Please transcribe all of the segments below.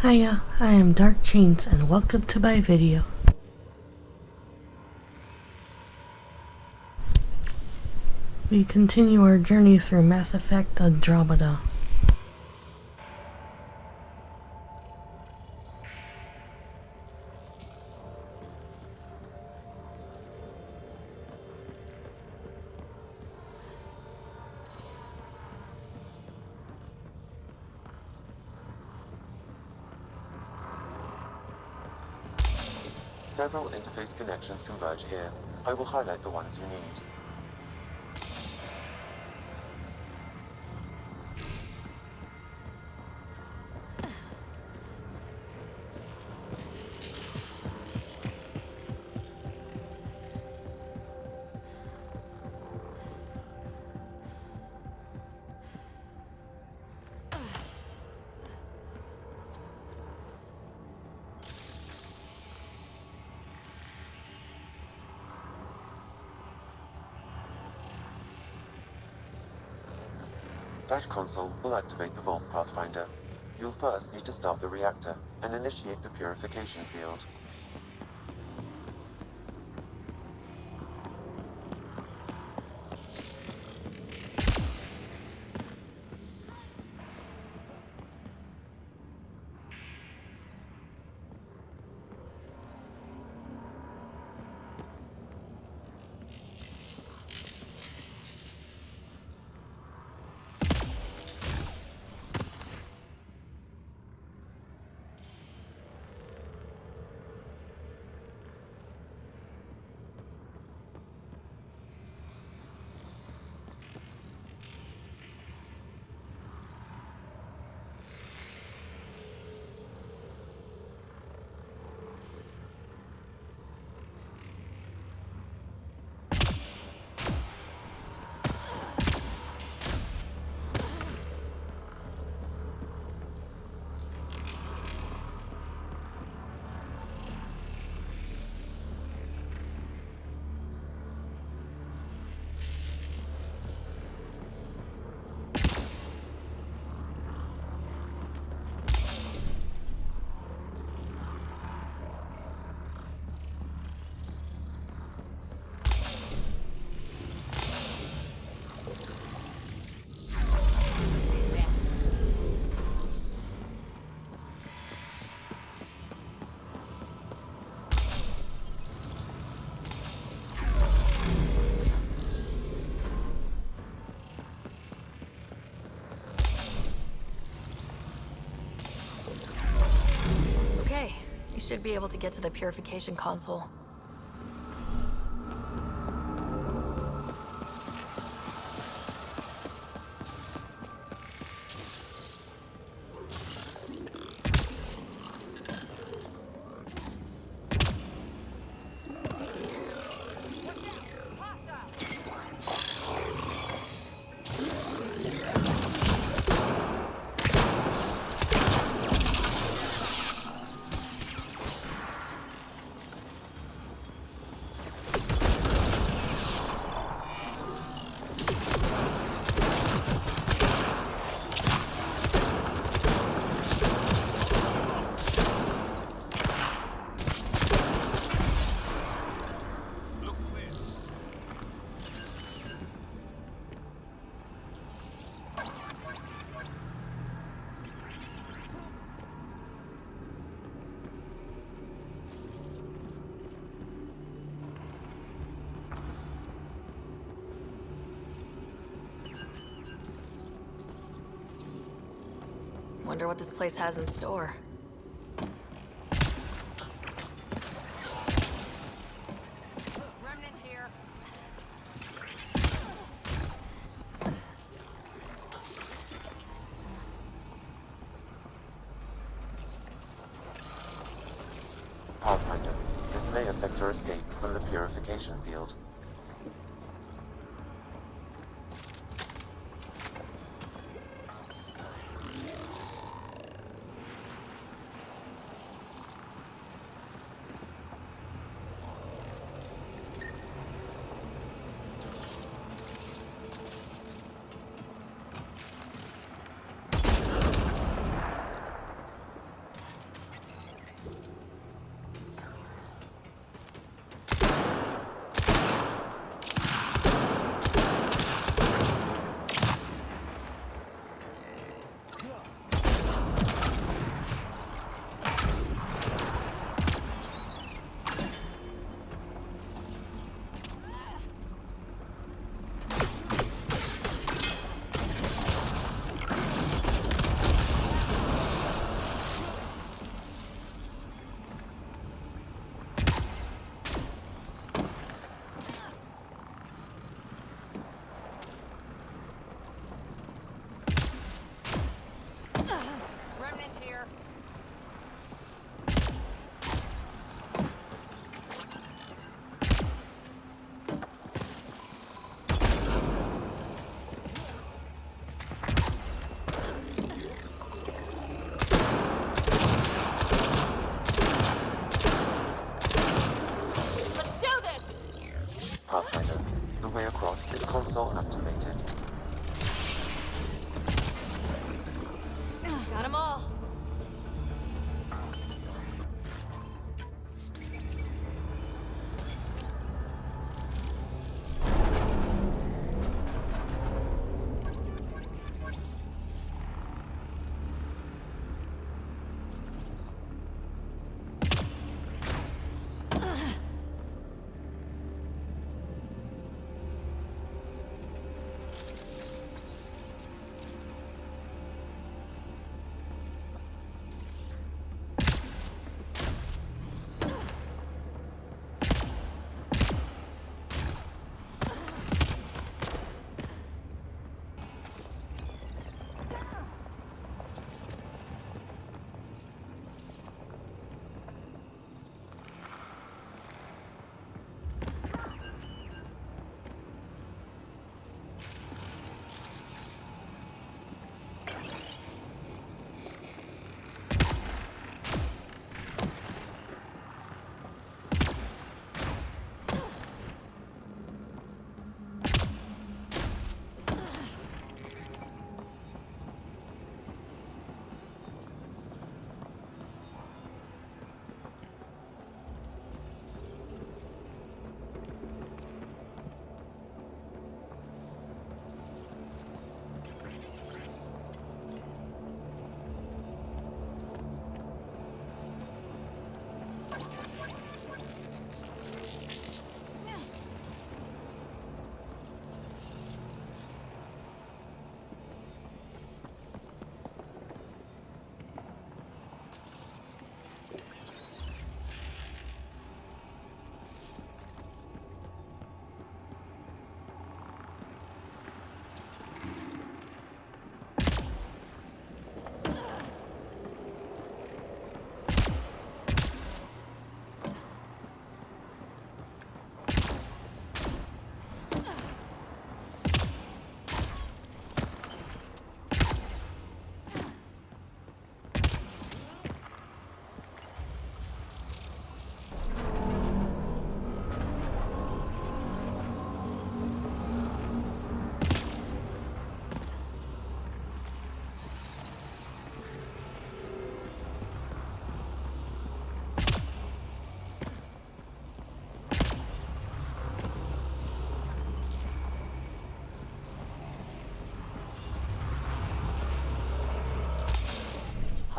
Hiya, I am Dark Chains and welcome to my video. We continue our journey through Mass Effect Andromeda. Several interface connections converge here. I will highlight the ones you need. That console will activate the Vault Pathfinder. You'll first need to start the reactor and initiate the purification field. Should be able to get to the purification console. Wonder what this place has in store. Remnant here. Pathfinder, this may affect your escape from the purification field. Remnant here. Let's do this! Pathfinder, the way across is console activated. Got 'em all.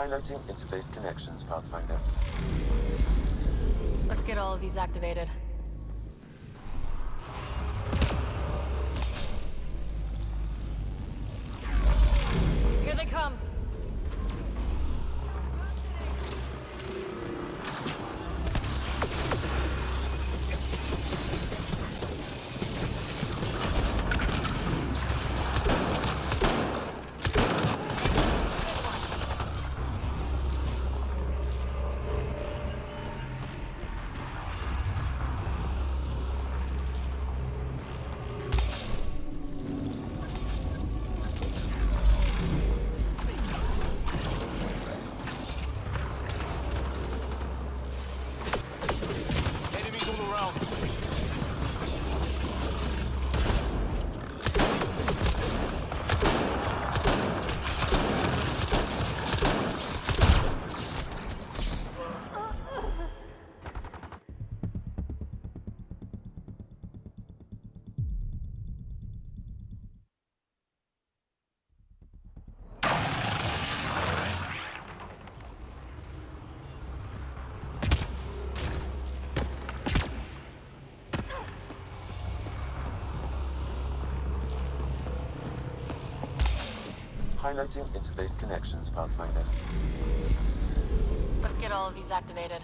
Highlighting interface connections, Pathfinder. Let's get all of these activated. Here they come. Enemies all around. Highlighting interface connections, Pathfinder. Let's get all of these activated.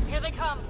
Here they come.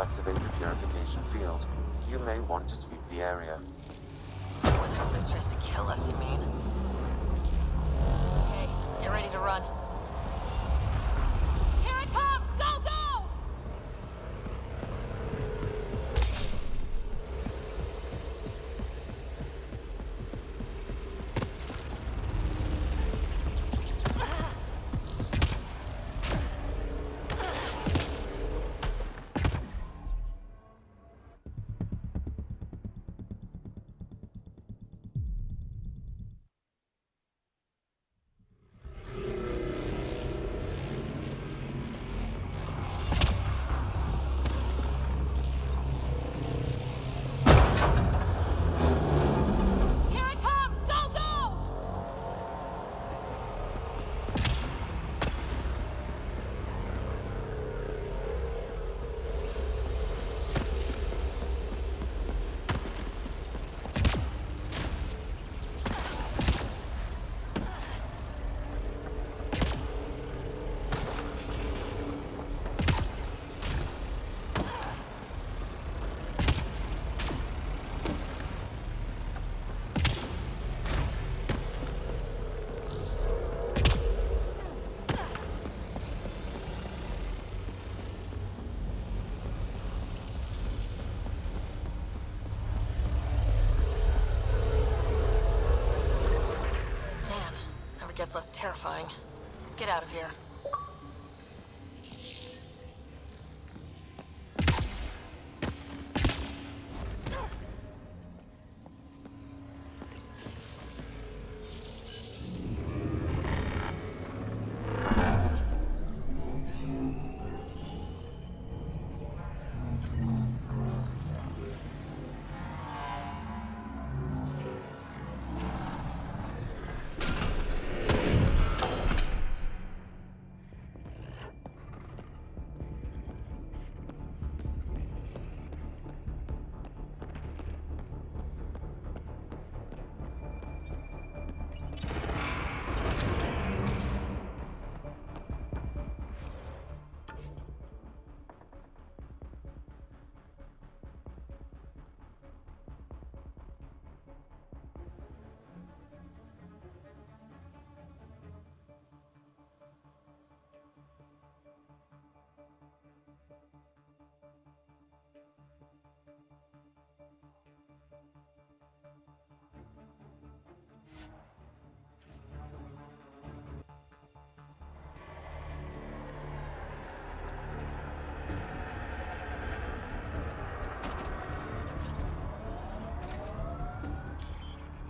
activate the purification field. You may want to sweep the area. When somebody tries to kill us, you mean? Okay, get ready to run. Here it comes! Go, go! Here it comes! Go, go! Man, never gets less terrifying. Let's get out of here.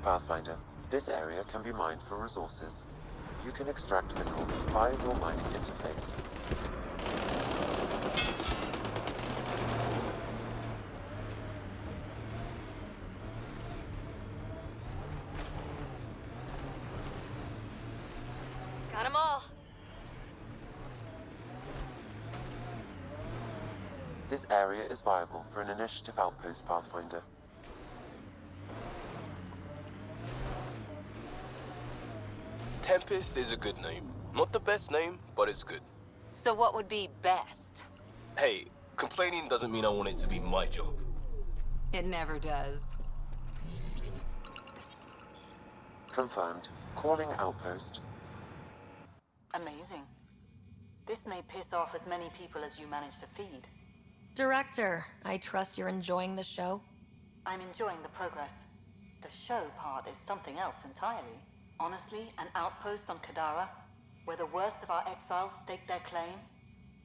Pathfinder, this area can be mined for resources. You can extract minerals via your mining interface. Got 'em all. This area is viable for an initiative outpost, Pathfinder. Tempest is a good name. Not the best name, but it's good. So what would be best? Hey, complaining doesn't mean I want it to be my job. It never does. Confirmed. Calling outpost. Amazing. This may piss off as many people as you manage to feed. Director, I trust you're enjoying the show? I'm enjoying the progress. The show part is something else entirely. Honestly, an outpost on Kadara, where the worst of our exiles stake their claim?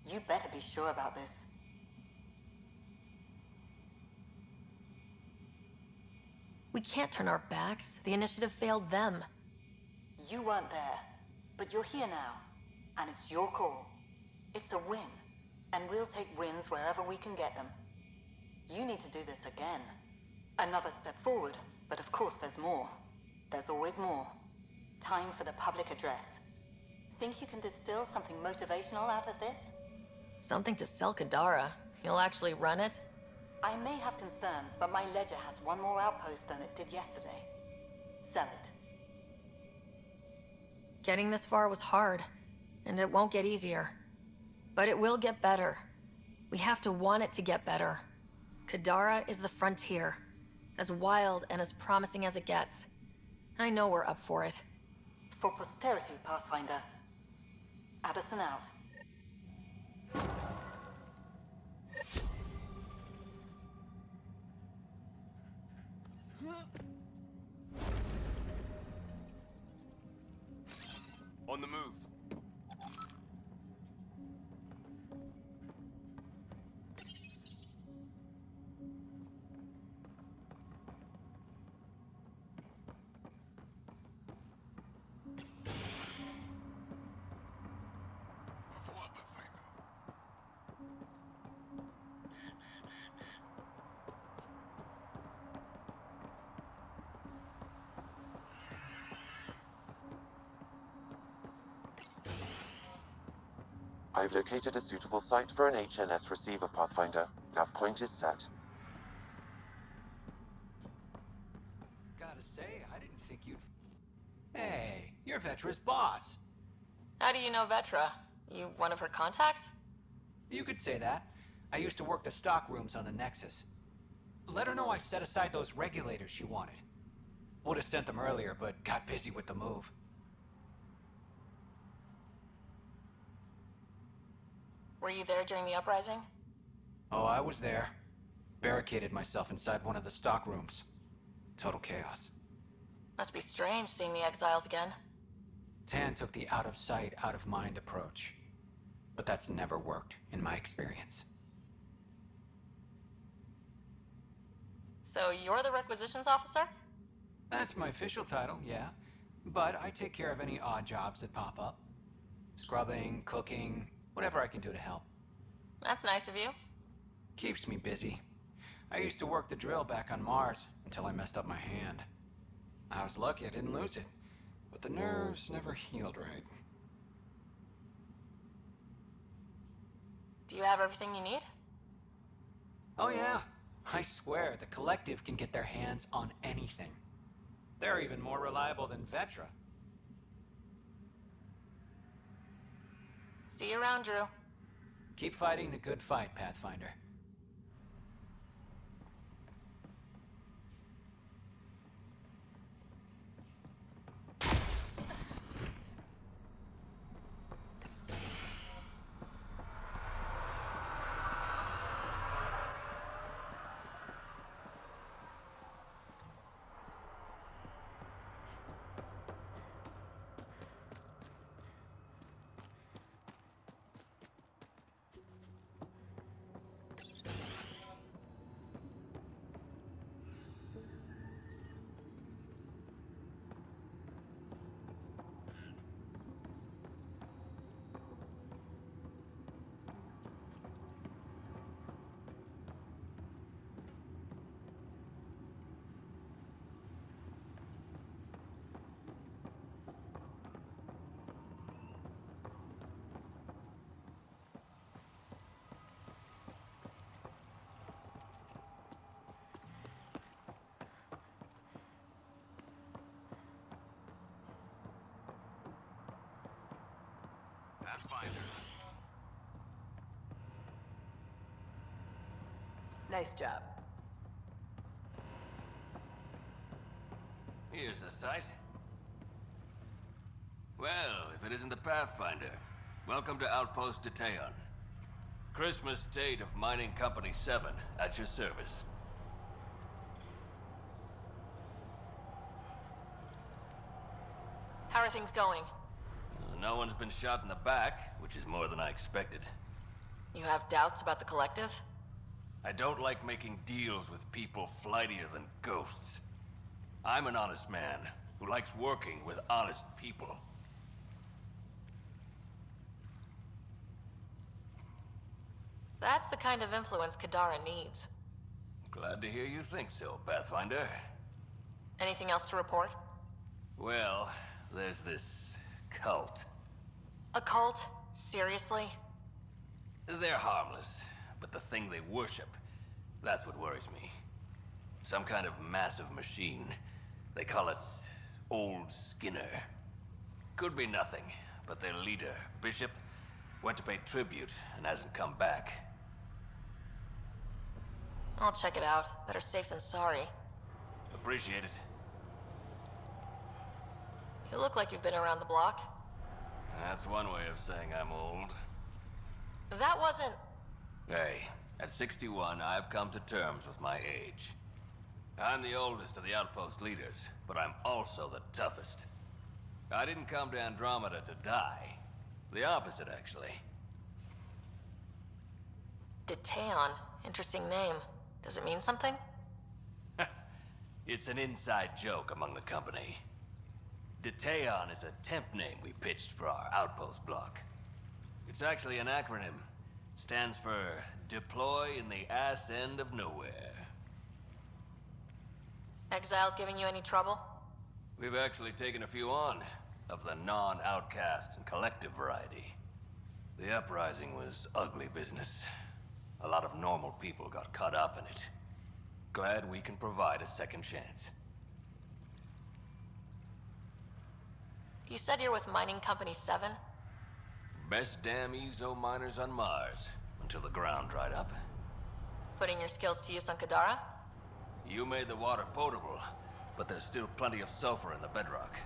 You better be sure about this. We can't turn our backs. The initiative failed them. You weren't there, but you're here now, and it's your call. It's a win, and we'll take wins wherever we can get them. You need to do this again. Another step forward, but of course there's more. There's always more. Time for the public address. Think you can distill something motivational out of this? Something to sell Kadara. You'll actually run it? I may have concerns, but my ledger has one more outpost than it did yesterday. Sell it. Getting this far was hard, and it won't get easier. But it will get better. We have to want it to get better. Kadara is the frontier. As wild and as promising as it gets. I know we're up for it. For posterity, Pathfinder. Addison out. On the move. I've located a suitable site for an HNS receiver, Pathfinder. Nav point is set. Gotta say, I didn't think you'd... Hey, you're Vetra's boss. How do you know Vetra? You one of her contacts? You could say that. I used to work the stock rooms on the Nexus. Let her know I set aside those regulators she wanted. Would have sent them earlier, but got busy with the move. Were you there during the uprising? Oh, I was there. Barricaded myself inside one of the stock rooms. Total chaos. Must be strange seeing the exiles again. Tan took the out-of-sight, out-of-mind approach. But that's never worked, in my experience. So you're the requisitions officer? That's my official title, yeah. But I take care of any odd jobs that pop up. Scrubbing, cooking, whatever I can do to help. That's nice of you. Keeps me busy. I used to work the drill back on Mars until I messed up my hand. I was lucky I didn't lose it, but the nerves never healed right. Do you have everything you need? Oh yeah, I swear the Collective can get their hands on anything. They're even more reliable than Vetra. See you around, Drew. Keep fighting the good fight, Pathfinder. Pathfinder. Nice job. Here's the site. Well, if it isn't the Pathfinder, welcome to Outpost Detaeon. Christmas State of Mining Company 7, at your service. How are things going? No one's been shot in the back, which is more than I expected. You have doubts about the Collective? I don't like making deals with people flightier than ghosts. I'm an honest man who likes working with honest people. That's the kind of influence Kadara needs. Glad to hear you think so, Pathfinder. Anything else to report? Well, there's this cult. A cult? Seriously? They're harmless, but the thing they worship, that's what worries me. Some kind of massive machine. They call it Old Skinner. Could be nothing, but their leader, Bishop, went to pay tribute and hasn't come back. I'll check it out. Better safe than sorry. Appreciate it. You look like you've been around the block. That's one way of saying I'm old. That wasn't... Hey, at 61, I've come to terms with my age. I'm the oldest of the outpost leaders, but I'm also the toughest. I didn't come to Andromeda to die. The opposite, actually. Detaeon. Interesting name. Does it mean something? It's an inside joke among the company. Detaeon is a temp name we pitched for our outpost block. It's actually an acronym. Stands for Deploy in the Ass End of Nowhere. Exiles giving you any trouble? We've actually taken a few on, of the non-outcast and collective variety. The uprising was ugly business. A lot of normal people got caught up in it. Glad we can provide a second chance. You said you're with Mining Company 7? Best damn ezo miners on Mars, until the ground dried up. Putting your skills to use on Kadara? You made the water potable, but there's still plenty of sulfur in the bedrock.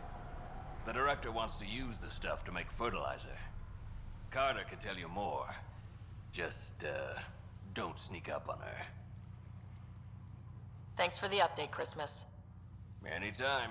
The director wants to use the stuff to make fertilizer. Carter can tell you more. Just, don't sneak up on her. Thanks for the update, Christmas. Anytime.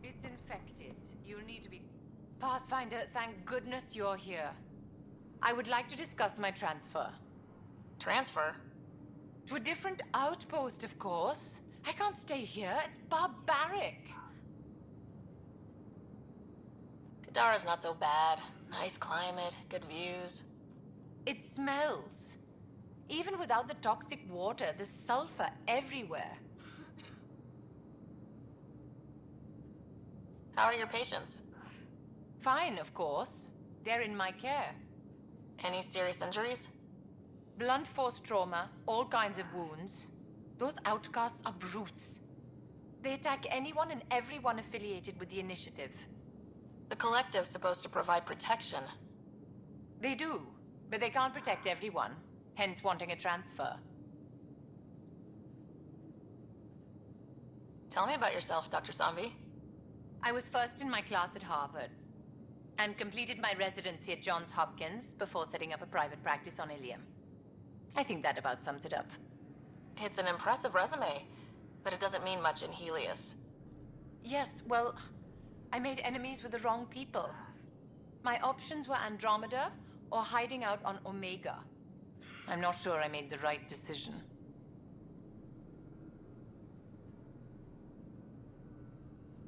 It's infected. You'll need to be... Pathfinder, thank goodness you're here. I would like to discuss my transfer. Transfer? To a different outpost, of course. I can't stay here. It's barbaric. Kadara's not so bad. Nice climate, good views. It smells. Even without the toxic water, there's sulfur everywhere. How are your patients? Fine, of course. They're in my care. Any serious injuries? Blunt force trauma, all kinds of wounds. Those outcasts are brutes. They attack anyone and everyone affiliated with the Initiative. The Collective's supposed to provide protection. They do, but they can't protect everyone, hence wanting a transfer. Tell me about yourself, Dr. Sanvi. I was first in my class at Harvard, and completed my residency at Johns Hopkins before setting up a private practice on Ilium. I think that about sums it up. It's an impressive resume, but it doesn't mean much in Helios. Yes, well, I made enemies with the wrong people. My options were Andromeda or hiding out on Omega. I'm not sure I made the right decision.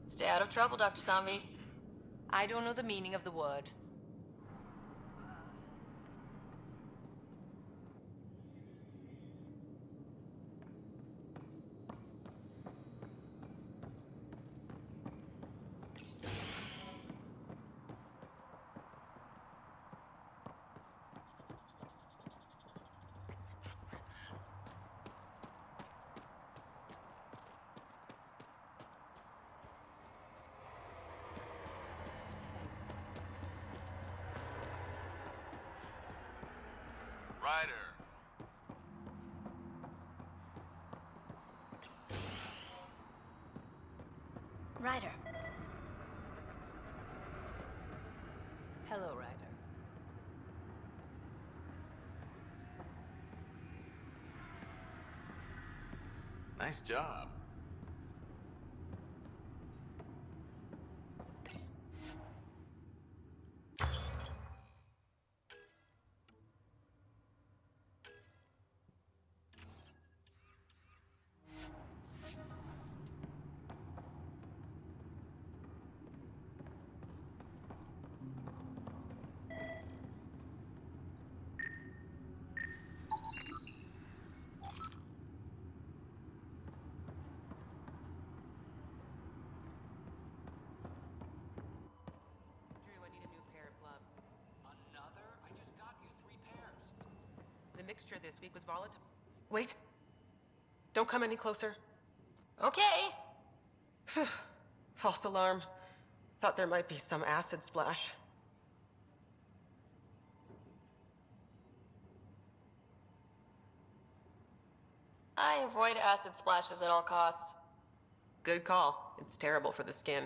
Stay out of trouble, Dr. Sanvi. I don't know the meaning of the word. Ryder. Ryder. Hello, Ryder. Nice job. The mixture this week was volatile. Wait. Don't come any closer. Okay. False alarm. Thought there might be some acid splash. I avoid acid splashes at all costs. Good call. It's terrible for the skin.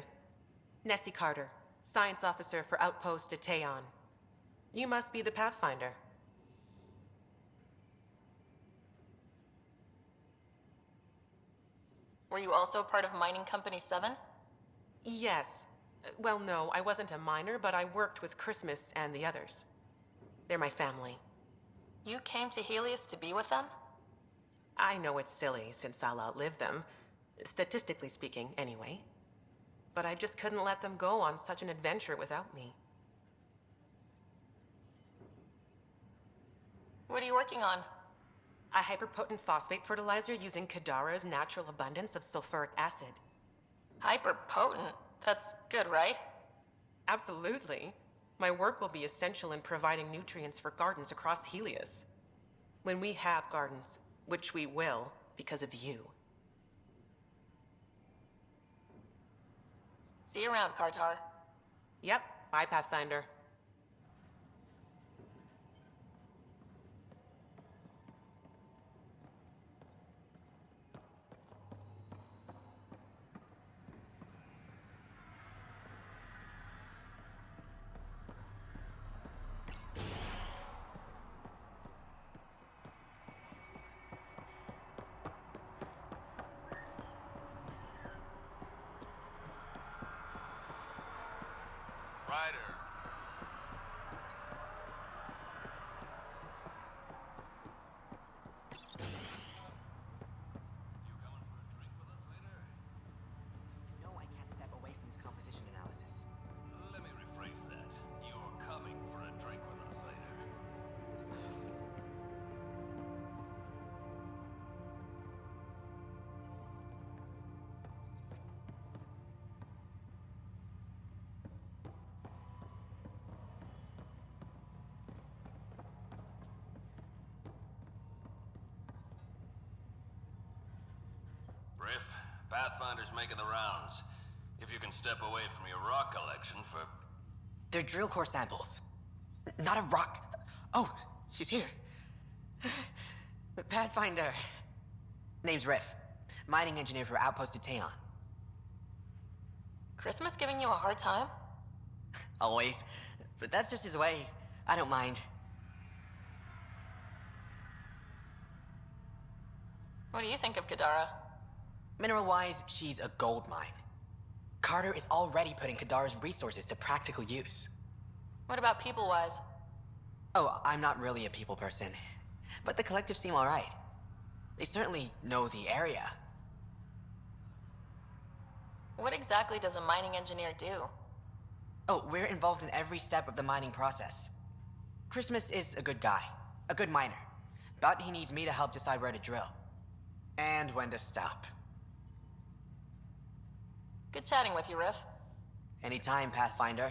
Nessie Carter, Science Officer for Outpost Teon. You must be the Pathfinder. Were you also part of Mining Company 7? Yes. Well, no, I wasn't a miner, but I worked with Christmas and the others. They're my family. You came to Helios to be with them? I know it's silly, since I'll outlive them. Statistically speaking, anyway. But I just couldn't let them go on such an adventure without me. What are you working on? A hyperpotent phosphate fertilizer using Kadara's natural abundance of sulfuric acid. Hyperpotent? That's good, right? Absolutely. My work will be essential in providing nutrients for gardens across Helios. When we have gardens, which we will because of you. See you around, Kartar. Yep, bye, Pathfinder. Ryder. You coming for a drink with us later? No, I can't step away from this composition analysis. Let me rephrase that. You're coming for a drink with us later. Riff, Pathfinder's making the rounds. If you can step away from your rock collection for... They're drill core samples. Not a rock. Oh, she's here. Pathfinder. Name's Riff. Mining engineer for Outpost Teon. Christmas giving you a hard time? Always. But that's just his way. I don't mind. What do you think of Kadara? Mineral-wise, she's a gold mine. Carter is already putting Kadara's resources to practical use. What about people-wise? Oh, I'm not really a people person. But the collective seem alright. They certainly know the area. What exactly does a mining engineer do? Oh, we're involved in every step of the mining process. Christmas is a good guy, a good miner. But he needs me to help decide where to drill. And when to stop. Good chatting with you, Riff. Anytime, Pathfinder.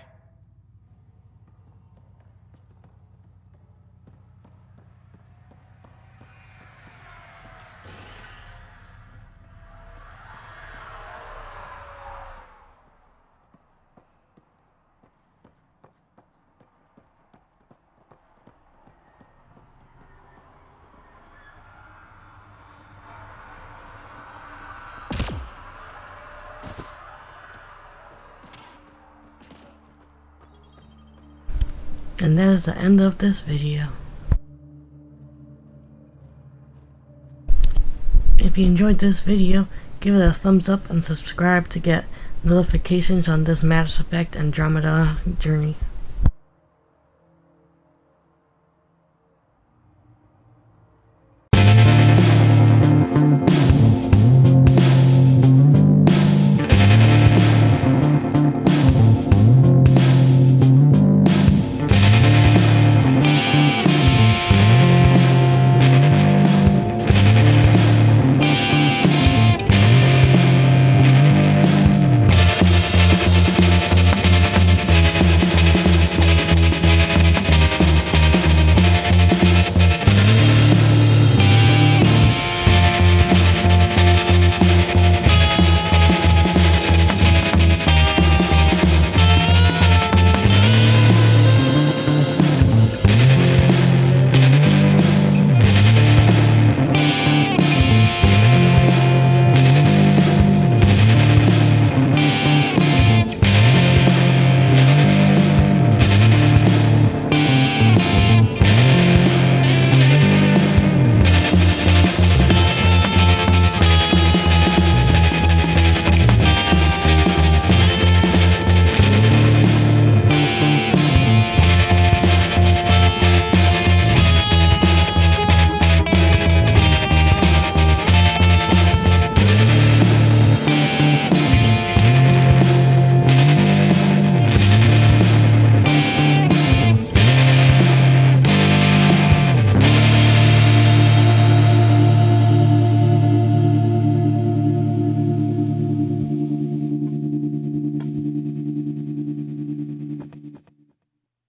And that is the end of this video. If you enjoyed this video, give it a thumbs up and subscribe to get notifications on this Mass Effect Andromeda journey.